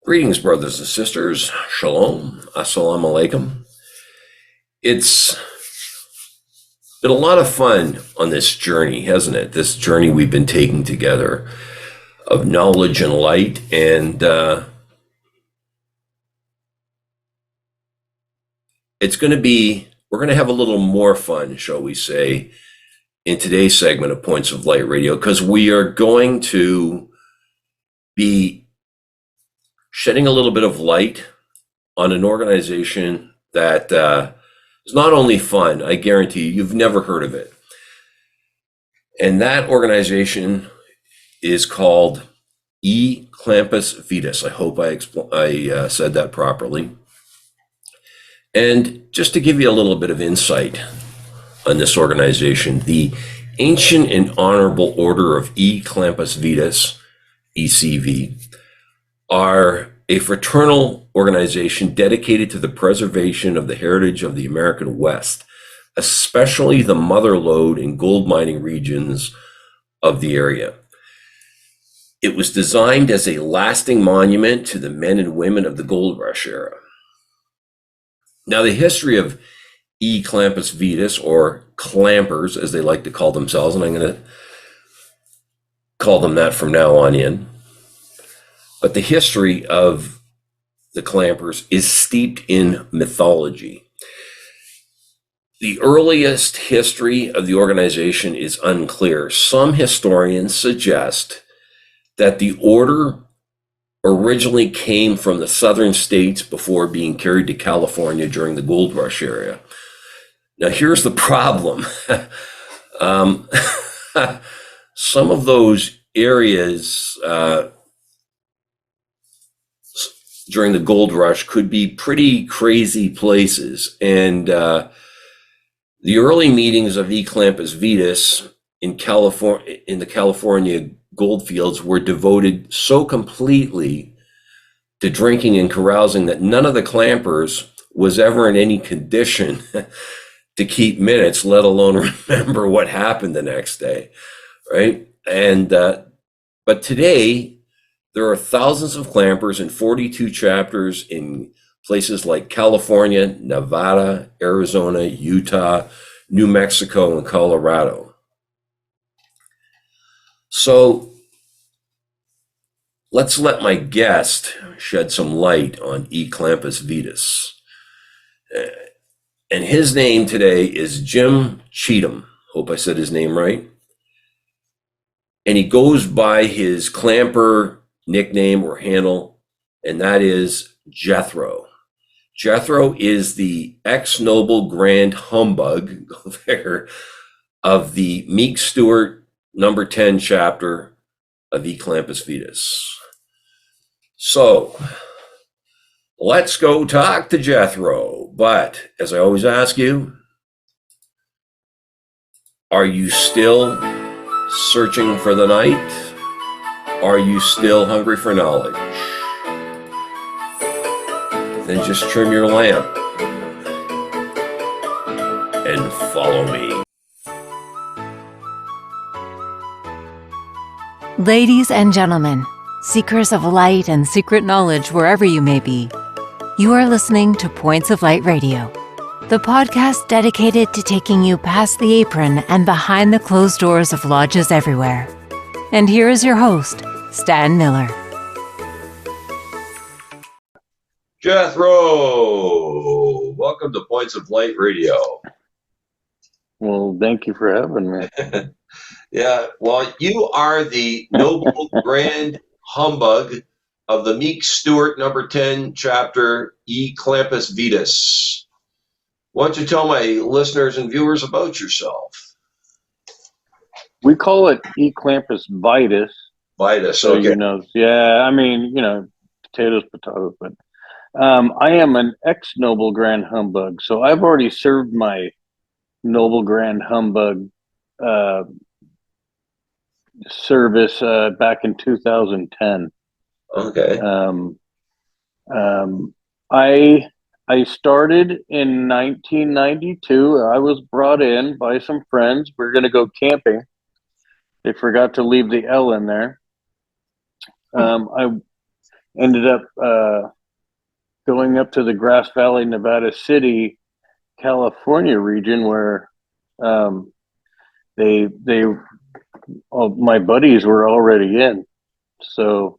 Greetings, brothers and sisters. Shalom. Assalamu alaikum. It's been a lot of fun on this journey, hasn't it? This journey we've been taking together of knowledge and light. And we're going to have a little more fun, shall we say, in today's segment of Points of Light Radio, because we are going to be shedding a little bit of light on an organization that is not only fun, I guarantee you've never heard of it. And that organization is called E Clampus Vitus. I hope I said that properly. And just to give you a little bit of insight on this organization, the Ancient and Honorable Order of E Clampus Vitus, ECV, are a fraternal organization dedicated to the preservation of the heritage of the American West, especially the mother lode and gold mining regions of the area. It was designed as a lasting monument to the men and women of the gold rush era. Now, the history of E Clampus Vitus, or clampers as they like to call themselves, and I'm going to call them that from now on in, but the history of the clampers is steeped in mythology. The earliest history of the organization is unclear. Some historians suggest that the order originally came from the southern states before being carried to California during the gold rush era. Now, here's the problem. Some of those areas during the gold rush could be pretty crazy places. And the early meetings of E Clampus Vitus in the California gold fields were devoted so completely to drinking and carousing that none of the clampers was ever in any condition to keep minutes, let alone remember what happened the next day, right? And but today, there are thousands of clampers in 42 chapters in places like California, Nevada, Arizona, Utah, New Mexico, and Colorado. So let's let my guest shed some light on E Clampus Vitus. And his name today is Jim Cheatham. Hope I said his name right. And he goes by his clamper nickname or handle, and that is Jethro. Jethro is the ex-noble grand humbug of the Meek Stewart number 10 chapter of E Clampus Vitus. So let's go talk to Jethro. But as I always ask you, are you still searching for the night? Are you still hungry for knowledge? Then just trim your lamp and follow me. Ladies and gentlemen, seekers of light and secret knowledge wherever you may be, you are listening to Points of Light Radio, the podcast dedicated to taking you past the apron and behind the closed doors of lodges everywhere. And here is your host, Stan Miller. Jethro, welcome to Points of Light Radio. Well, thank you for having me. Yeah, well, you are the noble grand humbug of the Meek Stewart number 10 chapter E Clampus Vitus. Why don't you tell my listeners and viewers about yourself? We call it E Clampus Vitus. Vitus, so okay. Yeah, I mean, potatoes, but I am an ex-noble grand humbug, so I've already served my noble grand humbug service back in 2010. Okay. I started in 1992. I was brought in by some friends. We were going to go camping. They forgot to leave the L in there. I ended up going up to the Grass Valley, Nevada City, California region, where they all my buddies were already in. So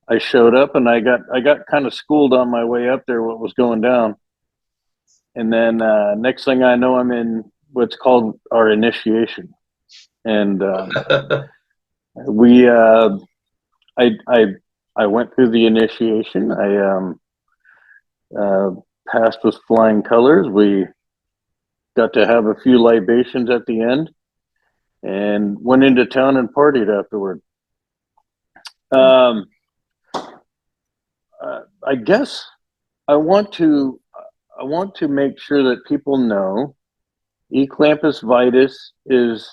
I showed up, and I got kind of schooled on my way up there what was going down. And then next thing I know, I'm in what's called our initiation. And we I went through the initiation. I passed with flying colors. We got to have a few libations at the end, and went into town and partied afterward. I guess I want to make sure that people know E Clampus Vitus is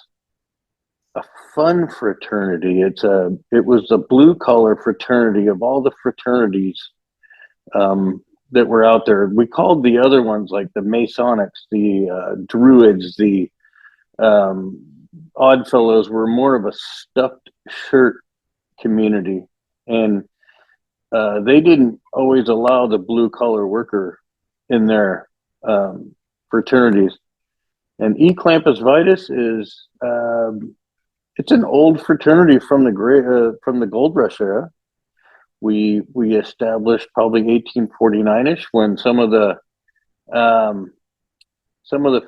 a fun fraternity. It was a blue collar fraternity of all the fraternities that were out there. We called the other ones like the Masonics, the Druids, the Oddfellows were more of a stuffed shirt community, and they didn't always allow the blue collar worker in their fraternities. And E Clampus Vitus is it's an old fraternity from the Gold Rush era. We established probably 1849ish when some of the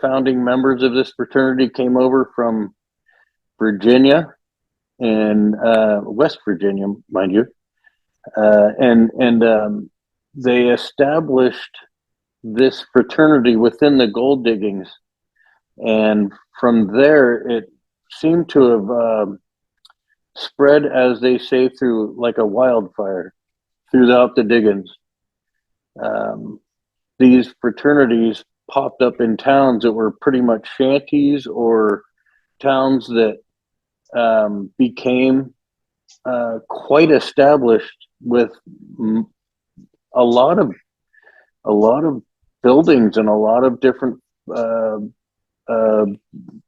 founding members of this fraternity came over from Virginia and West Virginia, mind you, and they established this fraternity within the gold diggings, and from there it seemed to have spread, as they say, through like a wildfire throughout the diggings. These fraternities popped up in towns that were pretty much shanties or towns that became quite established with a lot of buildings and a lot of different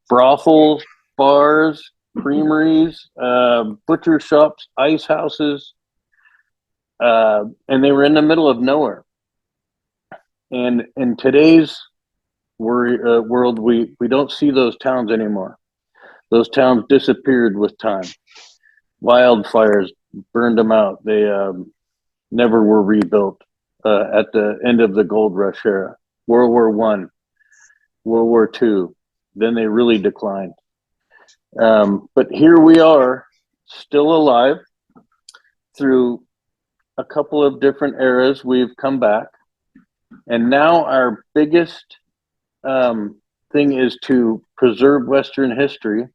brothels, bars, creameries, butcher shops, ice houses, and they were in the middle of nowhere. And in today's world, we don't see those towns anymore. Those towns disappeared with time. Wildfires burned them out. They never were rebuilt at the end of the Gold Rush era. World War I, World War II, then they really declined. But here we are, still alive. Through a couple of different eras, we've come back. And now our biggest thing is to preserve Western history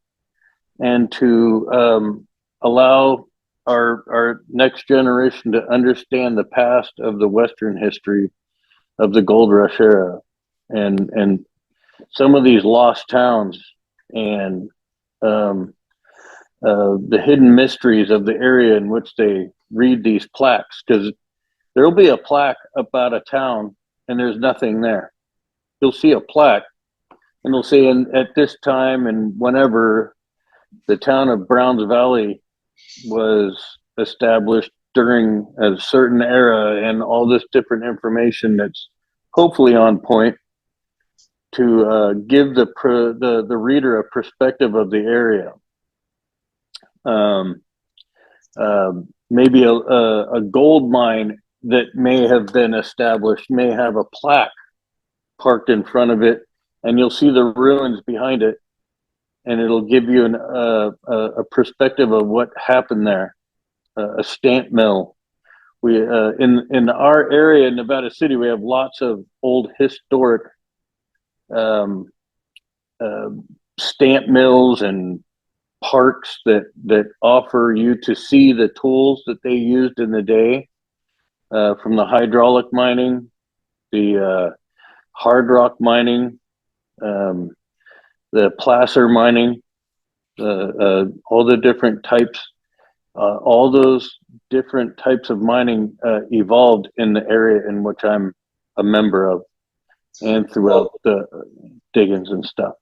and to allow our next generation to understand the past of the Western history of the Gold Rush era and some of these lost towns and the hidden mysteries of the area in which they read these plaques, because there'll be a plaque about a town and there's nothing there. You'll see a plaque and they'll say, at this time and whenever the town of Browns Valley was established during a certain era, and all this different information that's hopefully on point to give the reader a perspective of the area. Maybe a gold mine that may have been established may have a plaque parked in front of it, and you'll see the ruins behind it, and it'll give you a perspective of what happened there. A stamp mill. We in our area in Nevada City, we have lots of old historic stamp mills and parks that offer you to see the tools that they used in the day, from the hydraulic mining, the hard rock mining, the placer mining, all the different types. All those different types of mining evolved in the area in which I'm a member of, and throughout the diggings and stuff.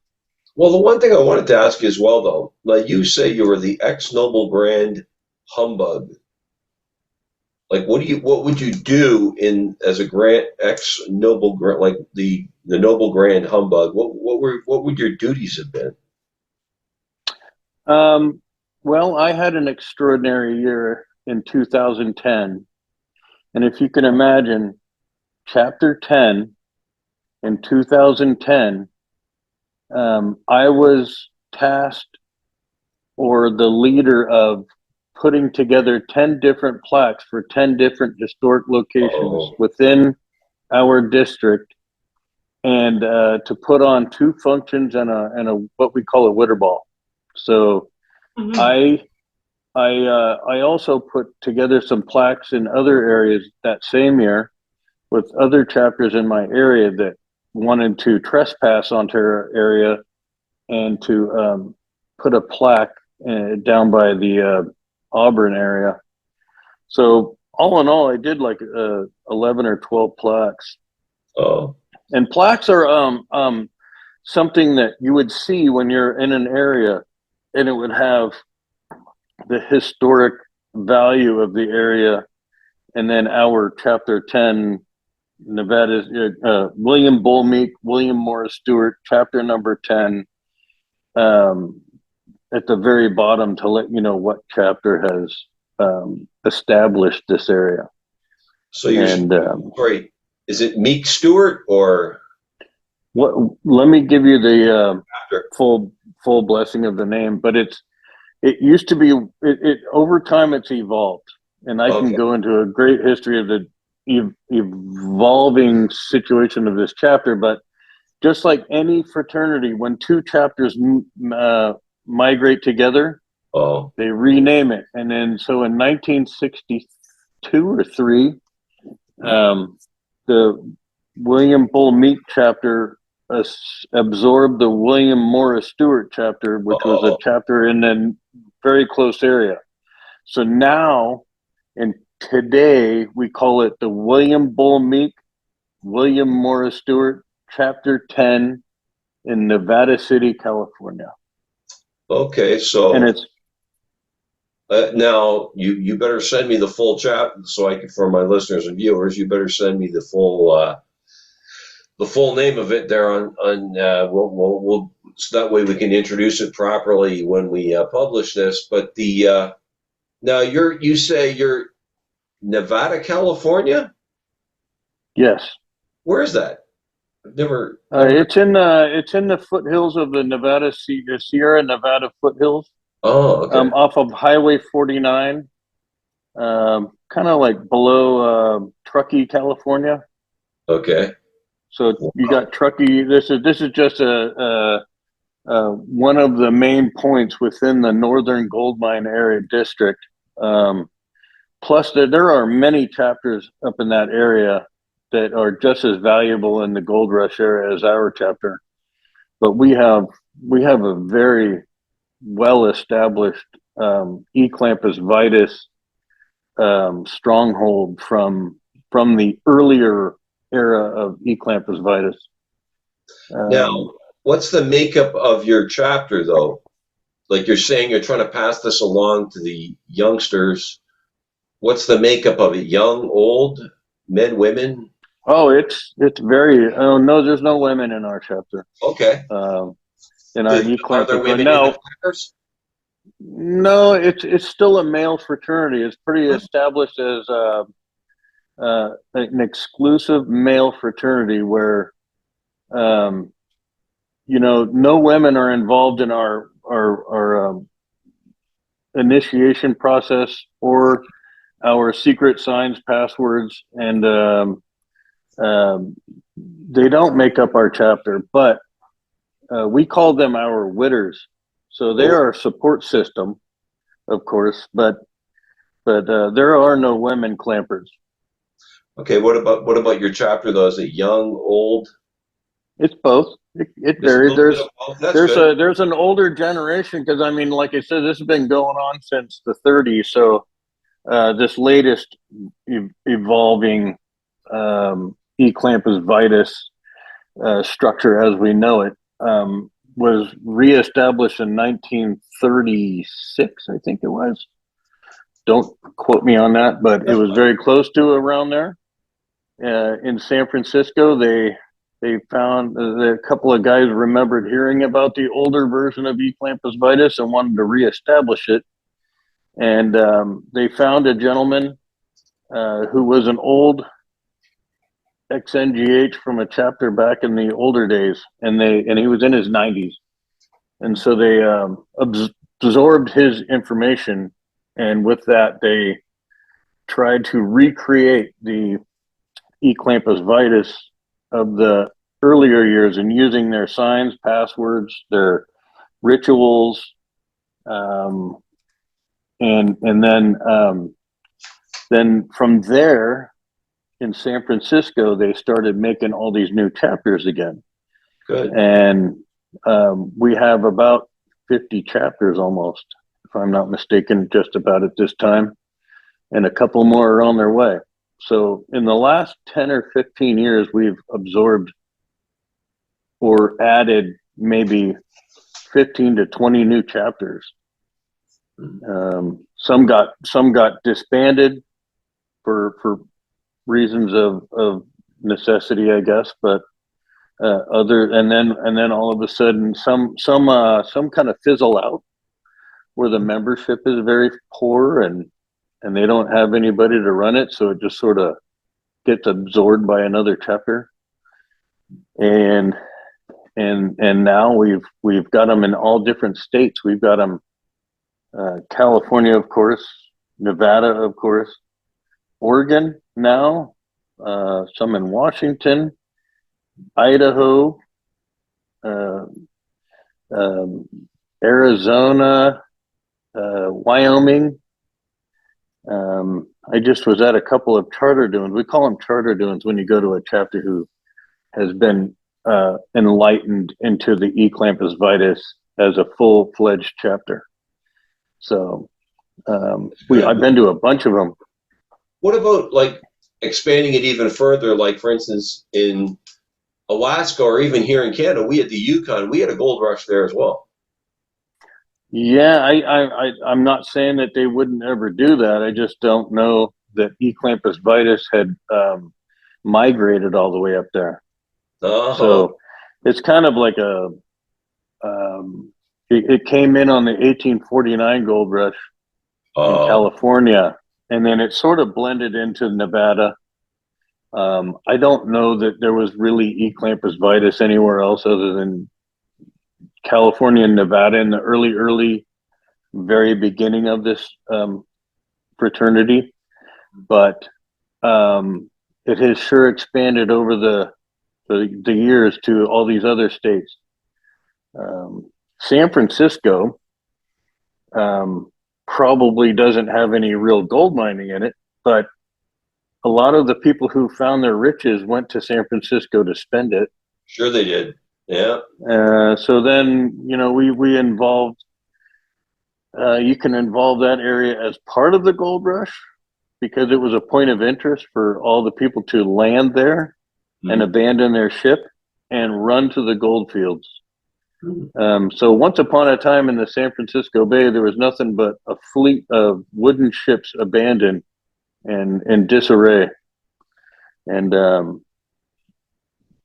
Well, the one thing I wanted to ask you as well, though, like you say, you were the ex-Noble Grand Humbug. Like, what would you do as a Grand ex noble grand, like the noble Grand Humbug? What would your duties have been? Um, well, I had an extraordinary year in 2010. And if you can imagine, chapter 10 in 2010, I was tasked or the leader of putting together 10 different plaques for 10 different historic locations Oh, within our district, and to put on two functions and a what we call a witter ball. So I I also put together some plaques in other areas that same year with other chapters in my area that wanted to trespass onto our area and to put a plaque down by the Auburn area. So all in all, I did like 11 or 12 plaques. oh, And plaques are something that you would see when you're in an area, and it would have the historic value of the area. And then our chapter 10, Nevada, William Bull Meek, William Morris Stewart, chapter number 10, um, at the very bottom to let you know what chapter has established this area. so you're And sorry. Is it Meek Stewart or what? Let me give you the after? full blessing of the name, but it used to be it over time it's evolved, and I can Okay. go into a great history of the evolving situation of this chapter. But just like any fraternity, when two chapters migrate together, Oh, they rename it. And then so in 1962 or three, the William Bull Meek chapter absorbed the William Morris Stewart chapter, which was a oh, chapter in a very close area. So now, and today, we call it the William Bull Meek, William Morris Stewart, chapter 10 in Nevada City, California. okay. And So it's, now you better send me the full chat so I can, for my listeners and viewers, you better send me the full name of it there on we'll so that way we can introduce it properly when we publish this. But the now you say you're Nevada, California. yes. Where is that? I've never. It's in the foothills of the Sierra Nevada foothills, Oh, okay, off of Highway 49, kind of like below Truckee, California. okay. So you got Truckee. This is just one of the main points within the Northern Gold Mine Area District. Plus, there are many chapters up in that area that are just as valuable in the gold rush area as our chapter. But we have a very well established E Clampus Vitus stronghold from the earlier era of E Clampus Vitus. Now, Um, what's the makeup of your chapter, though? Like you're saying, you're trying to pass this along to the youngsters. What's the makeup of it? Young, old, men, women? oh, it's very. Oh no, there's no women in our chapter. Okay. Um, in our E Are there Clampus, but women in the no, clappers? no, it's still a male fraternity. It's pretty established as an exclusive male fraternity where um, no women are involved in our initiation process or our secret signs, passwords, and they don't make up our chapter, but we call them our witters. So they Oh, are a support system, of course, but there are no women clampers. okay. What about your chapter though? Is it young, old? It's both. It Just a varies. little bit of both. That's There's good. a there's an older generation because I mean, like I said, this has been going on since the 30s. So this latest evolving E Clampus Vitus structure as we know it was reestablished in 1936, I think it was. Don't quote me on that, but it That's was fine. very close to around there. In San Francisco, they found a couple of guys remembered hearing about the older version of E Clampus Vitus and wanted to reestablish it. And they found a gentleman who was an old ex-NGH from a chapter back in the older days, and he was in his 90s, and so they absorbed his information, and with that they tried to recreate the E Clampus Vitus of the earlier years, and using their signs, passwords, their rituals, and then from there in San Francisco, they started making all these new chapters again. Good. And we have about 50 chapters almost, if I'm not mistaken, just about at this time. And a couple more are on their way. So in the last 10 or 15 years, we've absorbed or added maybe 15 to 20 new chapters. Some got disbanded for reasons of necessity, I guess, but and then all of a sudden some kind of fizzle out where the membership is very poor and they don't have anybody to run it, so it just sort of gets absorbed by another chapter. And now we've got them in all different states. We've got them California, of course, Nevada, of course, Oregon now, some in Washington, Idaho, Arizona, Wyoming. I just was at a couple of charter doings. We call them charter doings when you go to a chapter who has been enlightened into the E Clampus Vitus as a full-fledged chapter. So I've been to a bunch of them. What about like expanding it even further? Like, for instance, in Alaska or even here in Canada, we had the Yukon, we had a gold rush there as well. Yeah, I'm not saying that they wouldn't ever do that. I just don't know that E Clampus Vitus had migrated all the way up there. Oh. So it's kind of like it came in on the 1849 gold rush in California, and then it sort of blended into Nevada. I don't know that there was really E Clampus Vitus anywhere else other than California and Nevada in the early, very beginning of this fraternity. But it has sure expanded over the years to all these other states. San Francisco probably doesn't have any real gold mining in it, but a lot of the people who found their riches went to San Francisco to spend it. Sure they did. Yeah. So then, we involved, you can involve that area as part of the gold rush because it was a point of interest for all the people to land there and abandon their ship and run to the gold fields. So once upon a time in the San Francisco Bay, there was nothing but a fleet of wooden ships abandoned and in disarray. And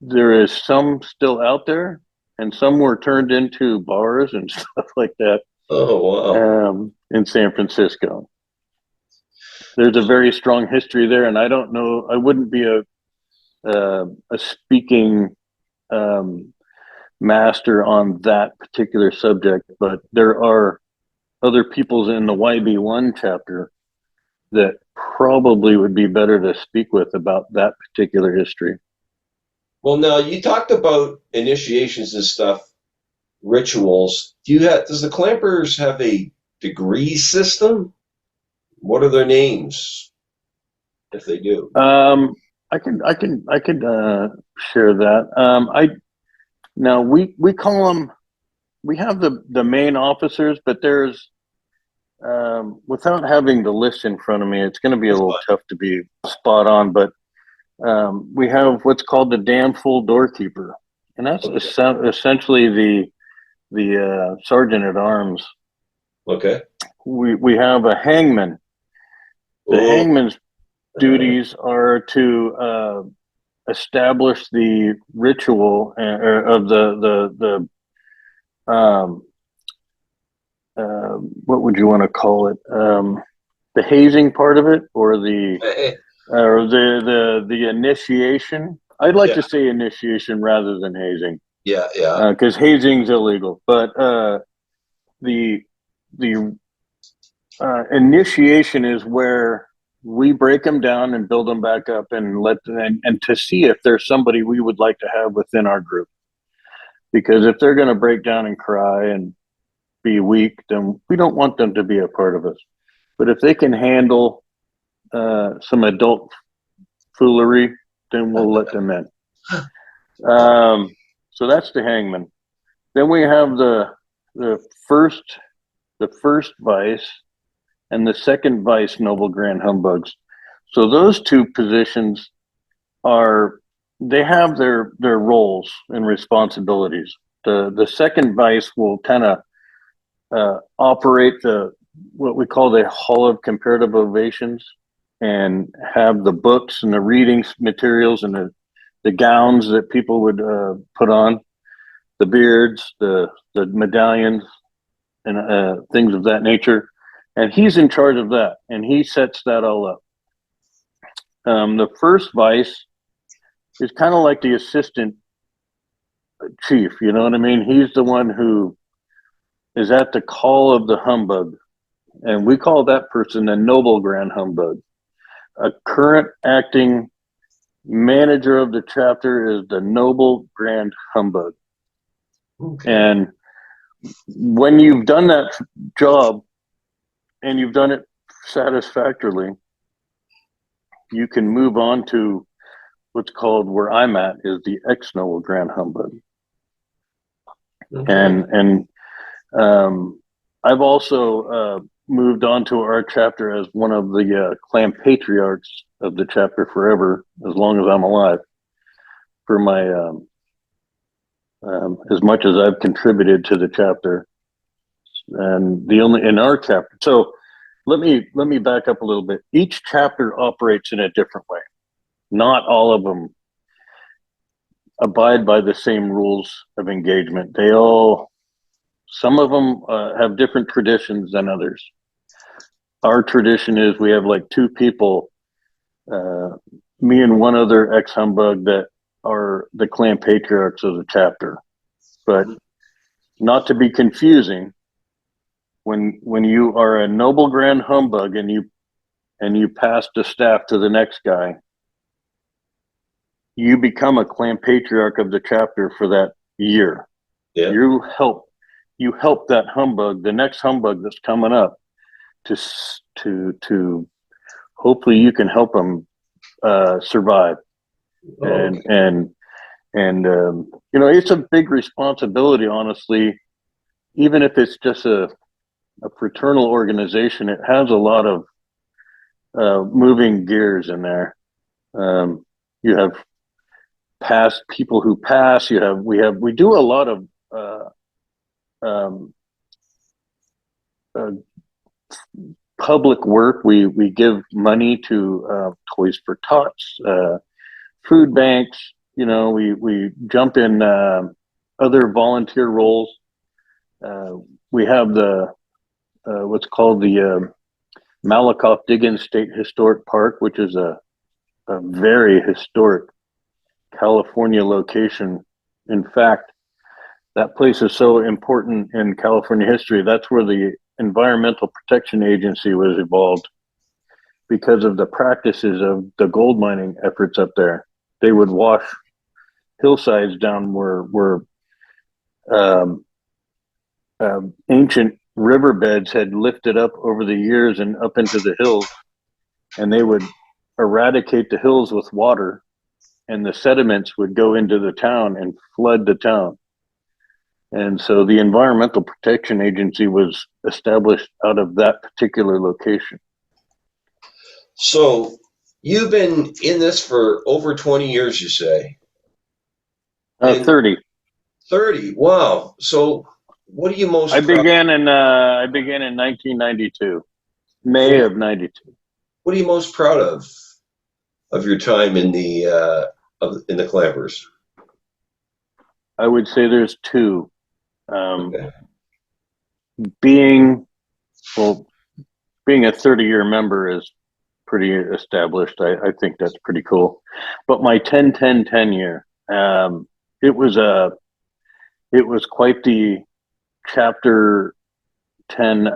there is some still out there, and some were turned into bars and stuff like that. Oh, wow. In San Francisco. There's a very strong history there, and I don't know, I wouldn't be a speaking master on that particular subject, but there are other peoples in the YB1 chapter that probably would be better to speak with about that particular history. Well, now you talked about initiations and stuff, rituals. Does the Clampers have a degree system? What are their names, if they do? I could share that. Now we call them. We have the main officers, but there's without having the list in front of me, it's going to be a little tough to be spot on. But we have what's called the damn fool doorkeeper, and that's essentially the sergeant at arms. Okay. We have a hangman, The Oh, hangman's duties are to establish the ritual of the what would you want to call it? The hazing part of it, or the initiation. I'd like yeah, to say initiation rather than hazing, yeah. because hazing's illegal. But the the initiation is where we break them down and build them back up and let them, and to see if there's somebody we would like to have within our group. Because if they're going to break down and cry and be weak, then we don't want them to be a part of us. But if they can handle some adult foolery, then we'll let them in. So that's the hangman. Then we have the first vice and the second vice noble grand humbugs. So those two positions they have their roles and responsibilities. The second vice will kind of operate what we call the Hall of Comparative Ovations, and have the books and the reading materials and the gowns that people would put on, the beards, the medallions, and things of that nature. And he's in charge of that, and he sets that all up. The first vice is kind of like the assistant chief, you know what I mean? He's the one who is at the call of the humbug, and we call that person a noble grand humbug. A current acting manager of the chapter is the noble grand humbug. Okay. And when you've done that job and you've done it satisfactorily, you can move on to what's called, where I'm at, is the ex-noble grand humbug. Okay. And I've also moved on to our chapter as one of the clan patriarchs of the chapter forever, as long as I'm alive, for my as much as I've contributed to the chapter. And in our chapter, so let me back up a little bit. Each chapter operates in a different way. Not all of them abide by the same rules of engagement. Some of them have different traditions than others. Our tradition is we have like two people, me and one other ex-humbug, that are the clan patriarchs of the chapter. But not to be confusing, when you are a noble grand humbug and you pass the staff to the next guy, you become a clan patriarch of the chapter for that year. Yeah. You help that humbug, the next humbug that's coming up, to hopefully you can help them survive. Okay. And it's a big responsibility, honestly. Even if it's just a fraternal organization, it has a lot of moving gears in there. You have past people who pass. We do a lot of public work. We give money to Toys for Tots, food banks. We jump in other volunteer roles. We have the what's called the Malakoff Diggins State Historic Park, which is a very historic California location. In fact, that place is so important in California history. That's where the Environmental Protection Agency was evolved, because of the practices of the gold mining efforts up there. They would wash hillsides down where ancient riverbeds had lifted up over the years and up into the hills, and they would eradicate the hills with water, and the sediments would go into the town and flood the town. And so the Environmental Protection Agency was established out of that particular location. So you've been in this for over 20 years, you say? 30. 30. Wow. So what are you most I began in 1992, May of 92. what are you most proud of your time in the in the Clampers? I would say there's two. Okay. Being being a 30-year member is pretty established. I think that's pretty cool. But my 10-10-10 year, it was quite the chapter 10.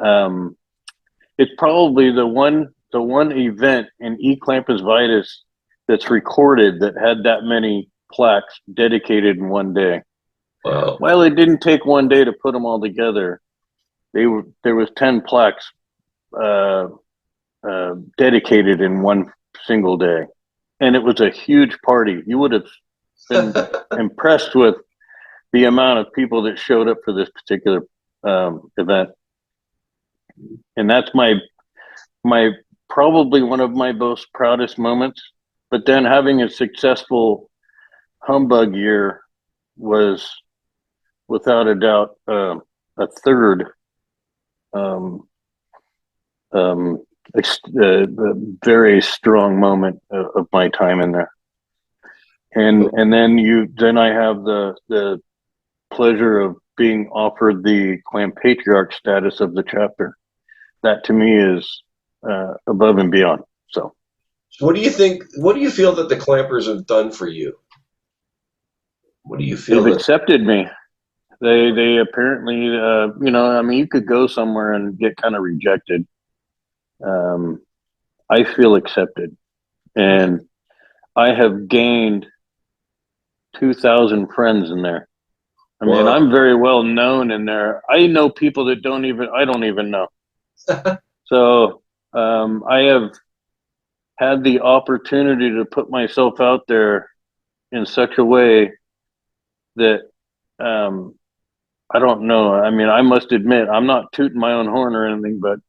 It's probably the one event in E Clampus Vitus that's recorded that had that many plaques dedicated in one day. Wow. While it didn't take one day to put them all together, there was 10 plaques dedicated in one single day, and it was a huge party. You would have been impressed with the amount of people that showed up for this particular event, and that's my probably one of my most proudest moments. But then having a successful Humbug year was without a doubt a third very strong moment of my time in there. And then I have the pleasure of being offered the Patriarch status of the chapter. That to me is above and beyond. So what do you think? What do you feel that the Clampers have done for you? What do you feel? They've accepted me. They apparently, I mean, you could go somewhere and get kind of rejected. I feel accepted, and I have gained 2,000 friends in there. I mean, I'm very well known in there. I know people that I don't even know. So I have had the opportunity to put myself out there in such a way that I don't know. I mean, I must admit, I'm not tooting my own horn or anything, but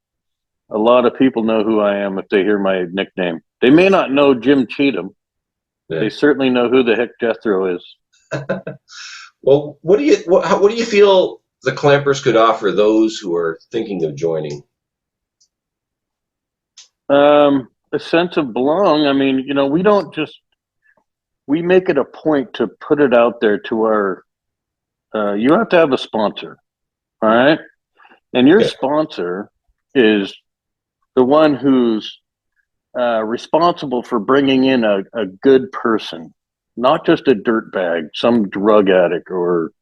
a lot of people know who I am if they hear my nickname. They may not know Jim Cheatham. Yeah. They certainly know who the heck Jethro is. Well, what do you feel the Clampers could offer those who are thinking of joining? A sense of belong. I mean, we make it a point to put it out there to our, you have to have a sponsor, all right? And your sponsor is the one who's responsible for bringing in a good person, not just a dirtbag, some drug addict or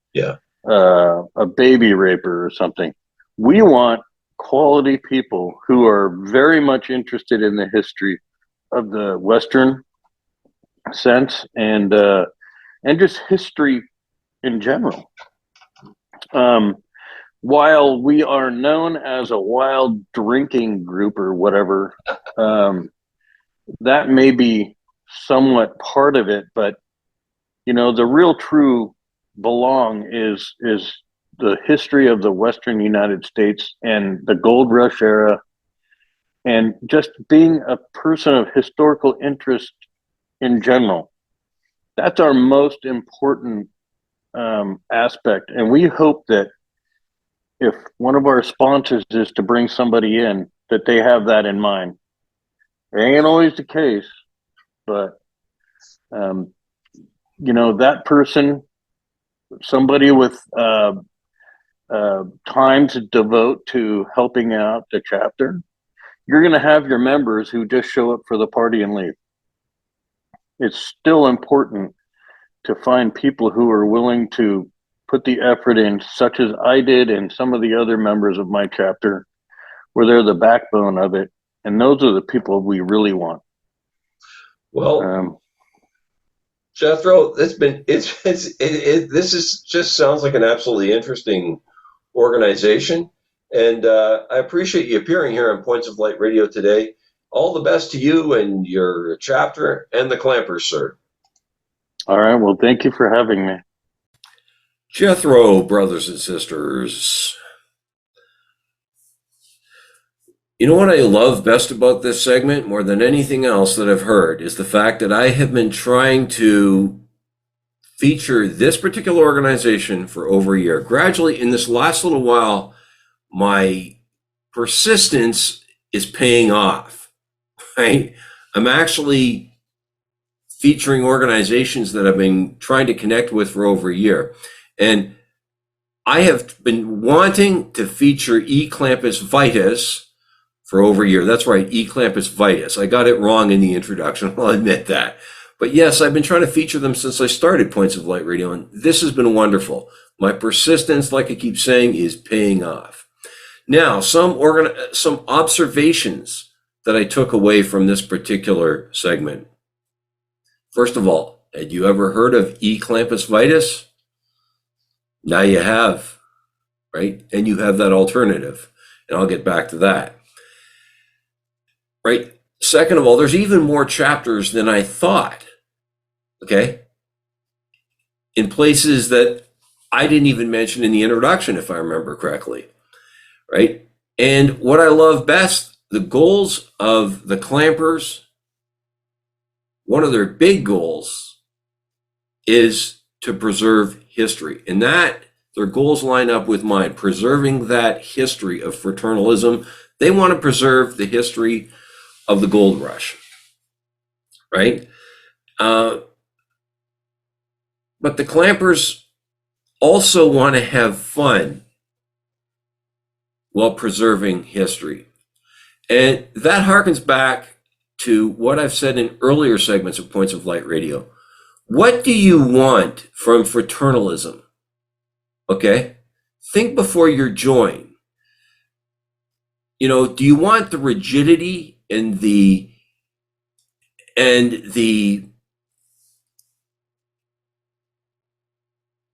a baby raper or something. We want quality people who are very much interested in the history of the Western sense and just history in general. While we are known as a wild drinking group or whatever, that may be somewhat part of it, but the real true belong is the history of the Western United States and the Gold Rush era, and just being a person of historical interest in general. That's our most important aspect. And we hope that if one of our sponsors is to bring somebody in, that they have that in mind. It ain't always the case, but that person, somebody with time to devote to helping out the chapter, you're going to have your members who just show up for the party and leave. It's still important to find people who are willing to put the effort in, such as I did and some of the other members of my chapter, where they're the backbone of it. And those are the people we really want. Well, Jethro, this just sounds like an absolutely interesting organization. And I appreciate you appearing here on Points of Light Radio today. All the best to you and your chapter and the Clampers, sir. All right. Well, thank you for having me. Jethro, brothers and sisters. You know what I love best about this segment more than anything else that I've heard is the fact that I have been trying to feature this particular organization for over a year. Gradually, in this last little while, my persistence is paying off. right? I'm actually featuring organizations that I've been trying to connect with for over a year. And I have been wanting to feature E Clampus Vitus for over a year. That's right, E Clampus Vitus. I got it wrong in the introduction, I'll admit that. But yes, I've been trying to feature them since I started Points of Light Radio, and this has been wonderful. My persistence, like I keep saying, is paying off. Now, some observations that I took away from this particular segment. First of all, had you ever heard of E Clampus Vitus? Now you have, right? And you have that alternative, and I'll get back to that. Right? Second of all, there's even more chapters than I thought, okay? In places that I didn't even mention in the introduction, if I remember correctly, right? And what I love best, the goals of the Clampers, one of their big goals is to preserve history. And that, their goals line up with mine, preserving that history of fraternalism. They want to preserve the history of the gold rush, right? But the Clampers also want to have fun while preserving history. And that harkens back to what I've said in earlier segments of Points of Light Radio. What do you want from fraternalism? Okay? Think before you join. You know, do you want the rigidity and the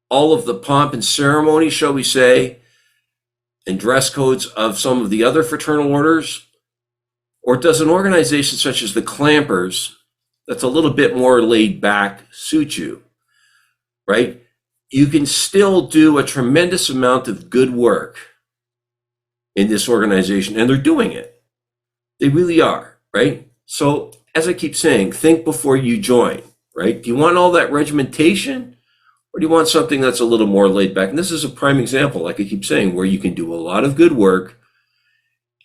all of the pomp and ceremony, shall we say, and dress codes of some of the other fraternal orders? Or does an organization such as the Clampers, that's a little bit more laid back, suit you, right? You can still do a tremendous amount of good work in this organization, and they're doing it. They really are, right? So, as I keep saying, think before you join, right? Do you want all that regimentation, or do you want something that's a little more laid back? And this is a prime example, like I keep saying, where you can do a lot of good work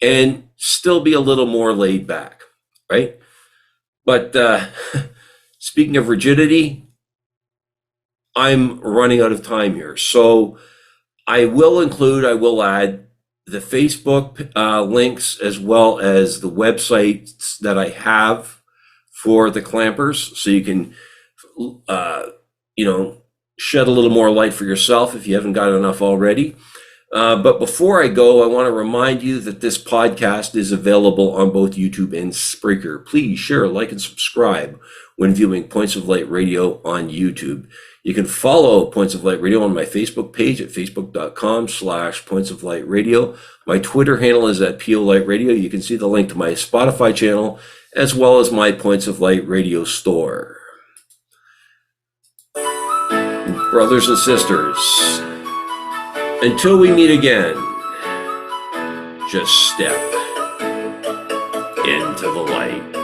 and still be a little more laid back, right? But speaking of rigidity, I'm running out of time here. So I will add the Facebook links as well as the websites that I have for the Clampers, so you can, shed a little more light for yourself if you haven't got enough already. But before I go, I want to remind you that this podcast is available on both YouTube and Spreaker. Please share, like, and subscribe when viewing Points of Light Radio on YouTube. You can follow Points of Light Radio on my Facebook page at facebook.com/Points of Light Radio. My Twitter handle is at PO Light Radio. You can see the link to my Spotify channel as well as my Points of Light Radio store. Brothers and sisters, until we meet again, just step into the light.